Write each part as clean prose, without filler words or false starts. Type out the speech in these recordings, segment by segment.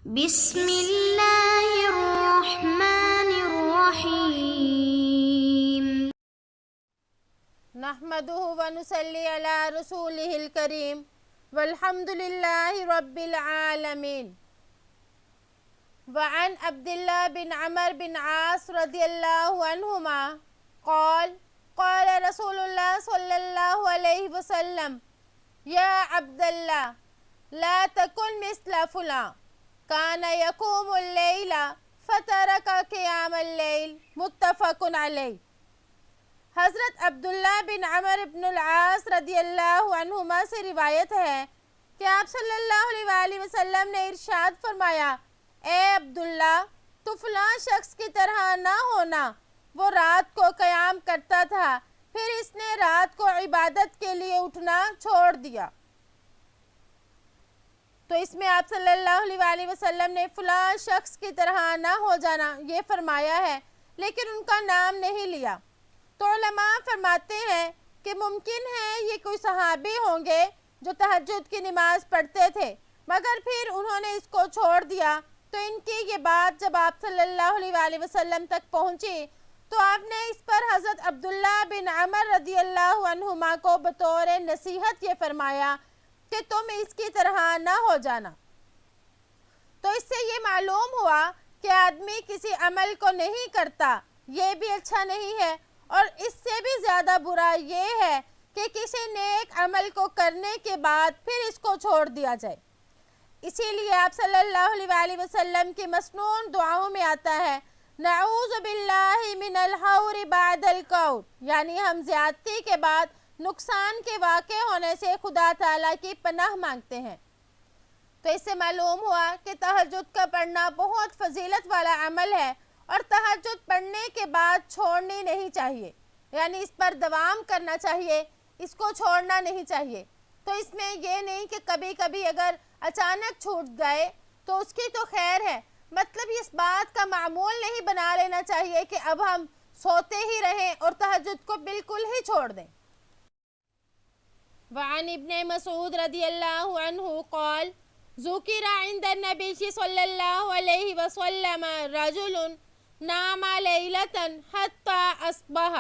بسم اللہ الرحمن الرحیم نحمده ونصلي على رسوله الكريم والحمد لله رب العالمين. وعن عبد الله بن عمرو بن عاص رضي الله عنهما قال قال رسول الله صلى الله عليه وسلم يا عبد الله لا تكن مثل فلان كان يقوم الليل فترك قيام الليل متفق علیہ. حضرت عبداللہ بن عمرو بن العاص رضی اللہ عنہما سے روایت ہے کہ آپ صلی اللہ علیہ وآلہ وسلم نے ارشاد فرمایا، اے عبداللہ تو فلاں شخص کی طرح نہ ہونا، وہ رات کو قیام کرتا تھا پھر اس نے رات کو عبادت کے لیے اٹھنا چھوڑ دیا. تو اس میں آپ صلی اللہ علیہ وآلہ وسلم نے فلاں شخص کی طرح نہ ہو جانا یہ فرمایا ہے، لیکن ان کا نام نہیں لیا. تو علماء فرماتے ہیں کہ ممکن ہے یہ کوئی صحابی ہوں گے جو تہجد کی نماز پڑھتے تھے مگر پھر انہوں نے اس کو چھوڑ دیا. تو ان کی یہ بات جب آپ صلی اللہ علیہ وآلہ وسلم تک پہنچی تو آپ نے اس پر حضرت عبداللہ بن عمر رضی اللہ عنہما کو بطور نصیحت یہ فرمایا کہ تم اس کی طرح نہ ہو جانا. تو اس سے یہ معلوم ہوا کہ آدمی کسی عمل کو نہیں کرتا یہ بھی اچھا نہیں ہے، اور اس سے بھی زیادہ برا یہ ہے کہ کسی نیک عمل کو کرنے کے بعد پھر اس کو چھوڑ دیا جائے. اسی لیے آپ صلی اللہ علیہ وآلہ وسلم کی مسنون دعاؤں میں آتا ہے نعوذ باللہ من الحور بعد القول، یعنی ہم زیادتی کے بعد نقصان کے واقع ہونے سے خدا تعالیٰ کی پناہ مانگتے ہیں. تو اس سے معلوم ہوا کہ تہجد کا پڑھنا بہت فضیلت والا عمل ہے اور تہجد پڑھنے کے بعد چھوڑنی نہیں چاہیے، یعنی اس پر دوام کرنا چاہیے، اس کو چھوڑنا نہیں چاہیے. تو اس میں یہ نہیں کہ کبھی کبھی اگر اچانک چھوٹ گئے تو اس کی تو خیر ہے، مطلب اس بات کا معمول نہیں بنا لینا چاہیے کہ اب ہم سوتے ہی رہیں اور تہجد کو بالکل ہی چھوڑ دیں. وعن ابن مسعود رضی اللہ عنہ قال ذکر عند النبی صلی اللہ علیہ وسلم رجل نام لیلة حتى اصبح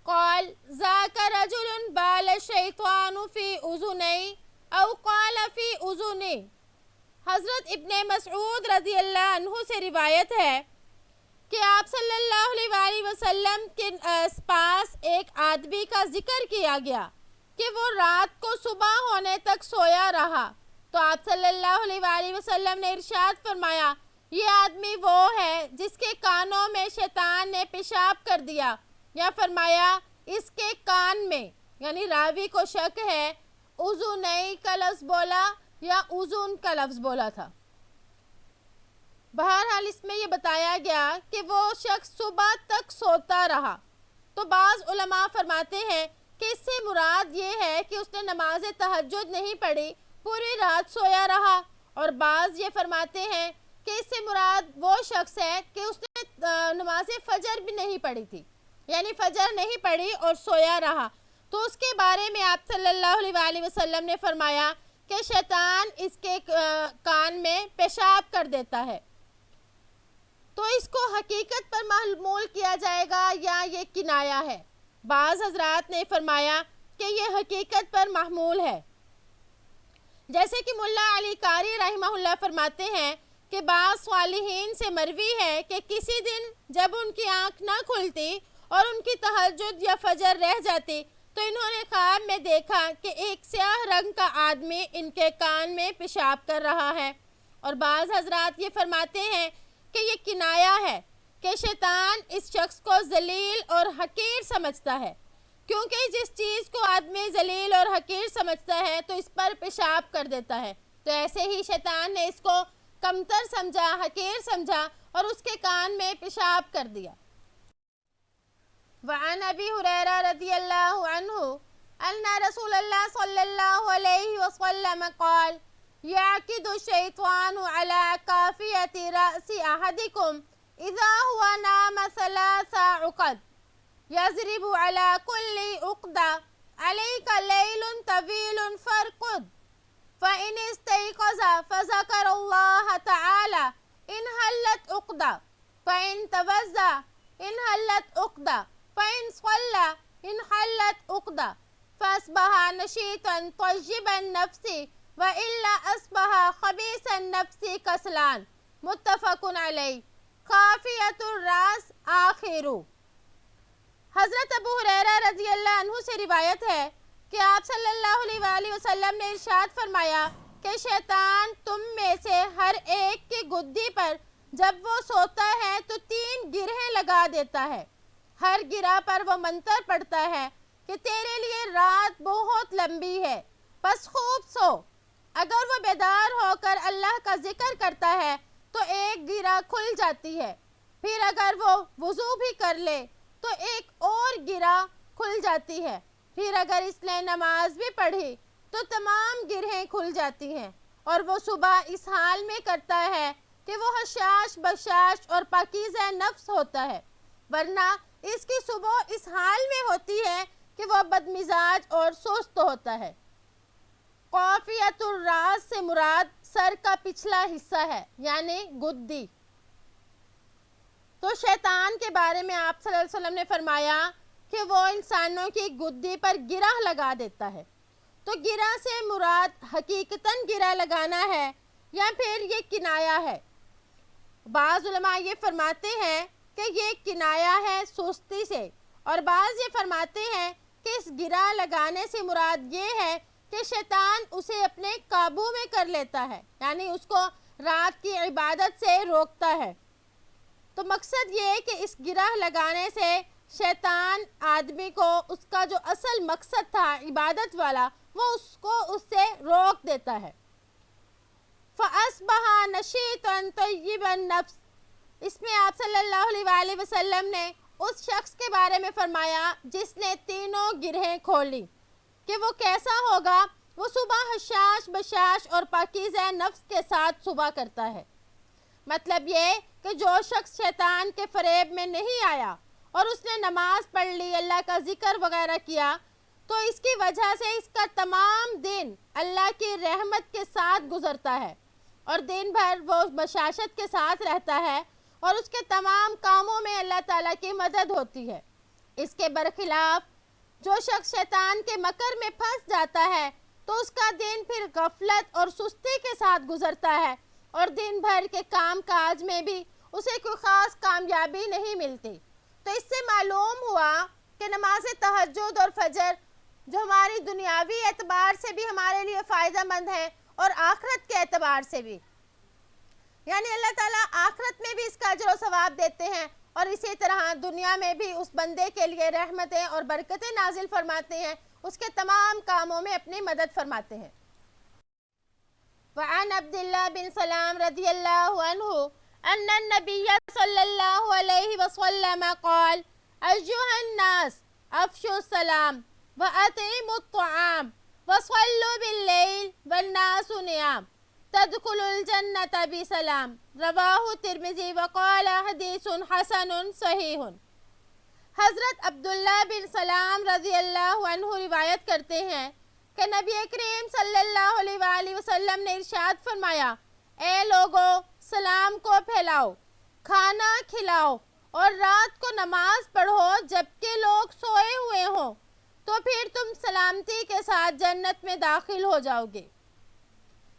قال ذاك رجل بال الشیطان فی اذنی او قال فی اذنی. حضرت ابن مسعود رضی اللہ عنہ سے روایت ہے کہ آپ صلی اللہ علیہ وآلہ وسلم کے پاس ایک آدمی کا ذکر کیا گیا کہ وہ رات کو صبح ہونے تک سویا رہا. تو آپ صلی اللہ علیہ وآلہ وسلم نے ارشاد فرمایا یہ آدمی وہ ہے جس کے کانوں میں شیطان نے پیشاب کر دیا، یا فرمایا اس کے کان میں، یعنی راوی کو شک ہے اذنی کا لفظ بولا یا اذن کا لفظ بولا تھا. بہرحال اس میں یہ بتایا گیا کہ وہ شخص صبح تک سوتا رہا. تو بعض علماء فرماتے ہیں کہ اس سے مراد یہ ہے کہ اس نے نماز تہجد نہیں پڑھی، پوری رات سویا رہا. اور بعض یہ فرماتے ہیں کہ اس سے مراد وہ شخص ہے کہ اس نے نماز فجر بھی نہیں پڑھی تھی، یعنی فجر نہیں پڑھی اور سویا رہا. تو اس کے بارے میں آپ صلی اللہ علیہ وآلہ وسلم نے فرمایا کہ شیطان اس کے کان میں پیشاب کر دیتا ہے. تو اس کو حقیقت پر محمول کیا جائے گا یا یہ کنایا ہے؟ بعض حضرات نے فرمایا کہ یہ حقیقت پر محمول ہے. جیسے کہ ملا علی قاری رحمہ اللہ فرماتے ہیں کہ بعض صالحین سے مروی ہے کہ کسی دن جب ان کی آنکھ نہ کھلتی اور ان کی تہجد یا فجر رہ جاتی تو انہوں نے خواب میں دیکھا کہ ایک سیاہ رنگ کا آدمی ان کے کان میں پیشاب کر رہا ہے. اور بعض حضرات یہ فرماتے ہیں کہ یہ کنایا ہے کہ شیطان اس شخص کو ذلیل اور حقیر سمجھتا ہے، کیونکہ جس چیز کو آدمی ذلیل اور حقیر سمجھتا ہے تو اس پر پیشاب کر دیتا ہے. تو ایسے ہی شیطان نے اس کو کمتر سمجھا، حقیر سمجھا اور اس کے کان میں پیشاب کر دیا. وعن ابی ہریرہ رضی اللہ عنہ ان رسول اللہ صلی اللہ علیہ وسلم قال يعقد الشيطان على كافية رأس أحدكم إذا هو نام 3 عقد يضرب على كل عقدة عليك ليل طويل فارقد فإن استيقظ فذكر الله تعالى إن حلت عقدة فإن توضأ إن حلت عقدة فإن صلى إن حلت عقدة فأصبح نشيطا طيب النفس وإلا أصبح خبيث النفس كسلان متفق علیہ خافیۃ الراس آخر۔ حضرت ابو ہریرہ رضی اللہ عنہ سے روایت ہے کہ آپ صلی اللہ علیہ وآلہ وسلم نے ارشاد فرمایا کہ شیطان تم میں سے ہر ایک کی گدی پر جب وہ سوتا ہے تو 3 گرہیں لگا دیتا ہے، ہر گرہ پر وہ منتر پڑھتا ہے کہ تیرے لیے رات بہت لمبی ہے بس خوب سو۔ اگر وہ بیدار ہو کر اللہ کا ذکر کرتا ہے تو ایک گرہ کھل جاتی ہے، پھر اگر وہ وضو بھی کر لے تو ایک اور گرہ کھل جاتی ہے، پھر اگر اس نے نماز بھی پڑھی تو تمام گرہیں کھل جاتی ہیں، اور وہ صبح اس حال میں کرتا ہے کہ وہ حشاش بشاش اور پاکیزہ نفس ہوتا ہے، ورنہ اس کی صبح اس حال میں ہوتی ہے کہ وہ بدمزاج اور سست ہوتا ہے۔ قافیۃ الراس سے مراد سر کا پچھلا حصہ ہے یعنی گدی۔ تو شیطان کے بارے میں آپ صلی اللہ علیہ وسلم نے فرمایا کہ وہ انسانوں کی گدی پر گرہ لگا دیتا ہے۔ تو گرہ سے مراد حقیقتاً گرہ لگانا ہے یا پھر یہ کنایا ہے؟ بعض علماء یہ فرماتے ہیں کہ یہ کنایا ہے سستی سے، اور بعض یہ فرماتے ہیں کہ اس گرہ لگانے سے مراد یہ ہے کہ شیطان اسے اپنے قابو میں کر لیتا ہے، یعنی اس کو رات کی عبادت سے روکتا ہے۔ تو مقصد یہ ہے کہ اس گرہ لگانے سے شیطان آدمی کو اس کا جو اصل مقصد تھا عبادت والا وہ اس سے روک دیتا ہے۔ فَأَصْبَحَ نَشِيطًا طَيِّبَ النَّفْسِ، اس میں آپ صلی اللہ علیہ وآلہ وسلم نے اس شخص کے بارے میں فرمایا جس نے تینوں گرہیں کھولی کہ وہ کیسا ہوگا۔ وہ صبح حشاش بشاش اور پاکیزہ نفس کے ساتھ صبح کرتا ہے۔ مطلب یہ کہ جو شخص شیطان کے فریب میں نہیں آیا اور اس نے نماز پڑھ لی، اللہ کا ذکر وغیرہ کیا، تو اس کی وجہ سے اس کا تمام دن اللہ کی رحمت کے ساتھ گزرتا ہے، اور دن بھر وہ بشاشت کے ساتھ رہتا ہے، اور اس کے تمام کاموں میں اللہ تعالیٰ کی مدد ہوتی ہے۔ اس کے برخلاف جو شخص شیطان کے مکر میں پھنس جاتا ہے تو اس کا دن پھر غفلت اور سستی کے ساتھ گزرتا ہے، اور دن بھر کے کام کاج میں بھی اسے کوئی خاص کامیابی نہیں ملتی۔ تو اس سے معلوم ہوا کہ نماز تہجد اور فجر جو ہماری دنیاوی اعتبار سے بھی ہمارے لیے فائدہ مند ہے اور آخرت کے اعتبار سے بھی، یعنی اللہ تعالیٰ آخرت میں بھی اس کا اجر و ثواب دیتے ہیں، اور اسی طرح دنیا میں بھی اس بندے کے لیے رحمتیں اور برکتیں نازل فرماتے ہیں، اس کے تمام کاموں میں اپنی مدد فرماتے ہیں۔ وعن عبد اللہ بن سلام رضی اللہ عنہ ان النبی صلی اللہ علیہ وسلم قال ایھا الناس افشوا السلام واطعموا الطعام وصلوا باللیل والناس نیام تدخل الجنة بسلام رواہ ترمذی وقال حدیث حسن صحیح۔ حضرت عبداللہ بن سلام رضی اللہ عنہ روایت کرتے ہیں کہ نبی کریم صلی اللہ علیہ وآلہ وسلم نے ارشاد فرمایا، اے لوگو سلام کو پھیلاؤ، کھانا کھلاؤ، اور رات کو نماز پڑھو جبکہ لوگ سوئے ہوئے ہوں، تو پھر تم سلامتی کے ساتھ جنت میں داخل ہو جاؤ گے۔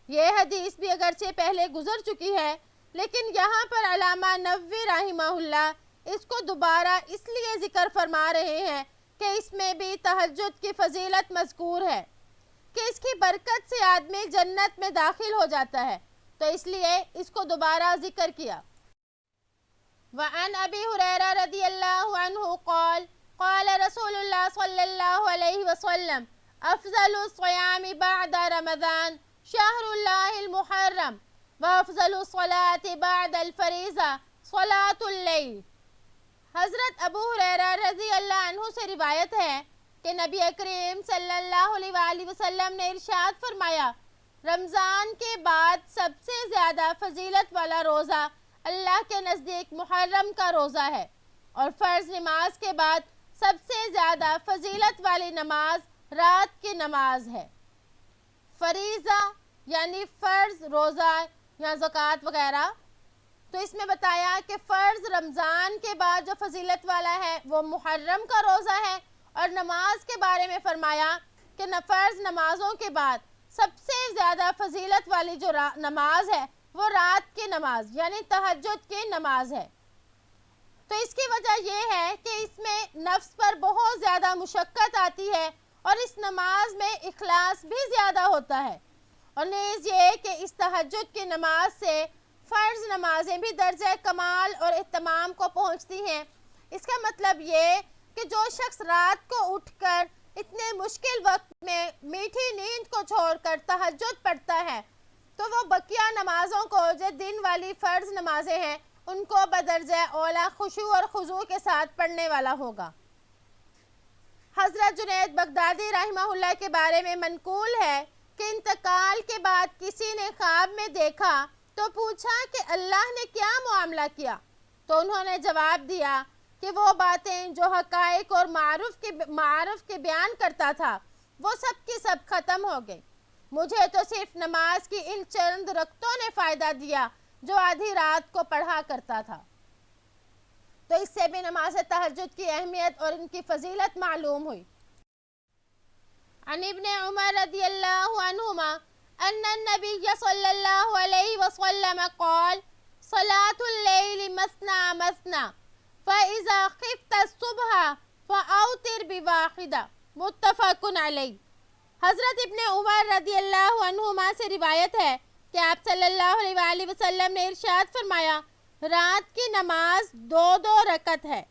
یہ حدیث بھی اگرچہ پہلے گزر چکی ہے، لیکن یہاں پر علامہ نووی رحمہ اللہ اس کو دوبارہ اس لیے ذکر فرما رہے ہیں کہ اس میں بھی تہجد کی فضیلت مذکور ہے کہ اس کی برکت سے آدمی جنت میں داخل ہو جاتا ہے، تو اس لیے اس کو دوبارہ ذکر کیا۔ وعن ابی ہریرہ رضی اللہ عنہ قال قال رسول اللہ صلی اللہ علیہ وسلم افضل الصیام بعد رمضان شہر اللہ المحرم وافضل الصلاة بعد الفریضہ صلاة اللیل۔ حضرت ابو ہریرہ رضی اللہ عنہ سے روایت ہے کہ نبی کریم صلی اللہ علیہ وآلہ وسلم نے ارشاد فرمایا، رمضان کے بعد سب سے زیادہ فضیلت والا روزہ اللہ کے نزدیک محرم کا روزہ ہے، اور فرض نماز کے بعد سب سے زیادہ فضیلت والی نماز رات کی نماز ہے۔ فریضہ یعنی فرض روزہ یا زکوٰۃ وغیرہ، تو اس میں بتایا کہ فرض رمضان کے بعد جو فضیلت والا ہے وہ محرم کا روزہ ہے، اور نماز کے بارے میں فرمایا کہ فرض نمازوں کے بعد سب سے زیادہ فضیلت والی جو نماز ہے وہ رات کی نماز یعنی تہجد کی نماز ہے۔ تو اس کی وجہ یہ ہے کہ اس میں نفس پر بہت زیادہ مشقت آتی ہے اور اس نماز میں اخلاص بھی زیادہ ہوتا ہے، اور نیز یہ کہ اس تہجد کی نماز سے فرض نمازیں بھی درجہ کمال اور اہتمام کو پہنچتی ہیں۔ اس کا مطلب یہ کہ جو شخص رات کو اٹھ کر اتنے مشکل وقت میں میٹھی نیند کو چھوڑ کر تہجد پڑھتا ہے تو وہ بقیہ نمازوں کو جو دن والی فرض نمازیں ہیں ان کو بدرجہ اولا خشوع اور خضوع کے ساتھ پڑھنے والا ہوگا۔ حضرت جنید بغدادی رحمہ اللہ کے بارے میں منقول ہے کہ انتقال کے بعد کسی نے خواب میں دیکھا تو پوچھا کہ اللہ نے کیا معاملہ کیا، تو انہوں نے جواب دیا کہ وہ باتیں جو حقائق اور معارف کے بیان کرتا تھا وہ سب کی سب ختم ہو گئی، مجھے تو صرف نماز کی ان چند رکعتوں نے فائدہ دیا جو آدھی رات کو پڑھا کرتا تھا۔ تو اس سے بھی نماز تہجد کی اہمیت اور ان کی فضیلت معلوم ہوئی۔ عن ابن عمر رضی اللہ عنہما ان النبی صلی اللہ علیہ وسلم قال صلاة اللیل مثنى مثنى فإذا خفت الصبح فأوتر بواحدہ، متفق علیہ۔ حضرت ابن عمر رضی اللہ عنہما سے روایت ہے کہ آپ صلی اللہ علیہ وآلہ وسلم نے ارشاد فرمایا رات کی نماز 2 رکعت ہے،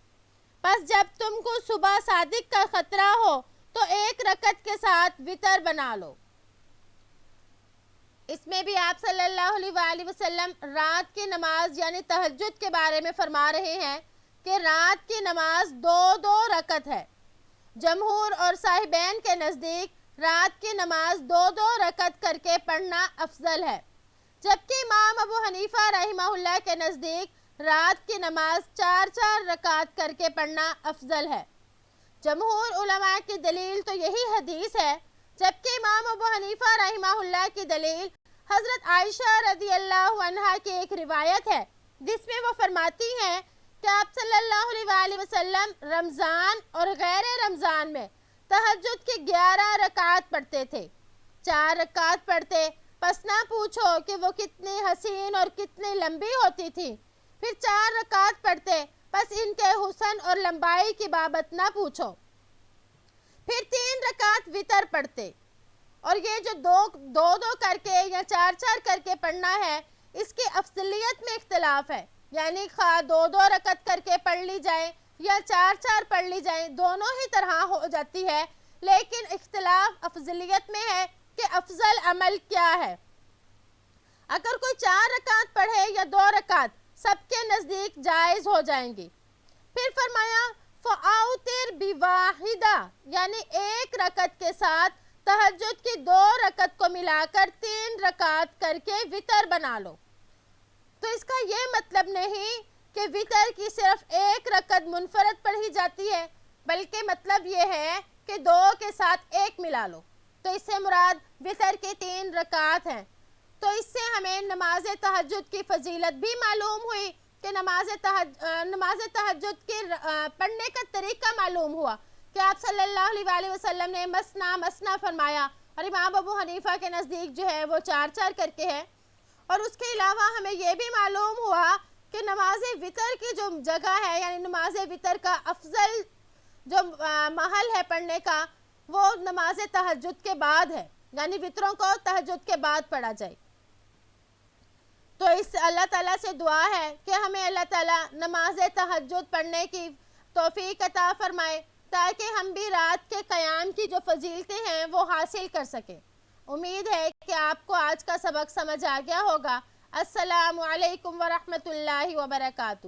پس جب تم کو صبح صادق کا خطرہ ہو تو 1 رکعت کے ساتھ وتر بنا لو۔ اس میں بھی آپ صلی اللہ علیہ وآلہ وسلم رات کی نماز یعنی تہجد کے بارے میں فرما رہے ہیں کہ رات کی نماز 2 رکعت ہے۔ جمہور اور صاحبین کے نزدیک رات کی نماز 2 رکعت کر کے پڑھنا افضل ہے، جبکہ امام ابو حنیفہ رحمہ اللہ کے نزدیک رات کی نماز 4 رکعت کر کے پڑھنا افضل ہے۔ جمہور علماء کی دلیل تو یہی حدیث ہے، جبکہ امام ابو حنیفہ رحمہ اللہ کی دلیل حضرت عائشہ رضی اللہ عنہا کی ایک روایت ہے جس میں وہ فرماتی ہیں کہ آپ صلی اللہ علیہ وآلہ وسلم رمضان اور غیر رمضان میں تہجد کی 11 رکعات پڑھتے تھے، 4 رکعات پڑھتے، پس نہ پوچھو کہ وہ کتنی حسین اور کتنی لمبی ہوتی تھی، پھر 4 رکعات پڑھتے، پس ان کے حسن اور لمبائی کی بابت نہ پوچھو، پھر 3 رکعات وتر پڑھتے۔ اور یہ جو 2 کر کے یا 4 کر کے پڑھنا ہے اس کی افضلیت میں اختلاف ہے، یعنی خواہ 2 رکعت کر کے پڑھ لی جائے یا 4 پڑھ لی جائیں، دونوں ہی طرح ہو جاتی ہے، لیکن اختلاف افضلیت میں ہے کہ افضل عمل کیا ہے۔ اگر کوئی 4 رکعت پڑھے یا 2 رکعت سب کے نزدیک جائز ہو جائیں گی۔ پھر فرمایا فَأَوْتِرْ بِوَاحِدَةٍ یعنی 1 رکعت کے ساتھ تہجد کی 2 رکعت کو ملا کر 3 رکعت کر کے وتر بنا لو۔ تو اس کا یہ مطلب نہیں کہ وتر کی صرف 1 رکعت منفرد پڑھی جاتی ہے، بلکہ مطلب یہ ہے کہ 2 کے ساتھ 1 ملا لو، تو اس سے مراد وتر کی 3 رکعات ہیں۔ تو اس سے ہمیں نماز تہجد کی فضیلت بھی معلوم ہوئی کہ نماز تہجد کے پڑھنے کا طریقہ معلوم ہوا کہ آپ صلی اللہ علیہ وآلہ وسلم نے مثنیٰ مثنیٰ فرمایا، اور امام ابو حنیفہ کے نزدیک جو ہے وہ 4 کر کے ہے۔ اور اس کے علاوہ ہمیں یہ بھی معلوم ہوا کہ نماز وتر کی جو جگہ ہے یعنی نماز وتر کا افضل جو محل ہے پڑھنے کا وہ نماز تہجد کے بعد ہے، یعنی وتروں کو تہجد کے بعد پڑھا جائے۔ تو اس اللہ تعالیٰ سے دعا ہے کہ ہمیں اللہ تعالیٰ نماز تہجد پڑھنے کی توفیق عطا فرمائے تاکہ ہم بھی رات کے قیام کی جو فضیلتیں ہیں وہ حاصل کر سکیں۔ امید ہے کہ آپ کو آج کا سبق سمجھ آ گیا ہوگا۔ السلام علیکم ورحمۃ اللہ وبرکاتہ۔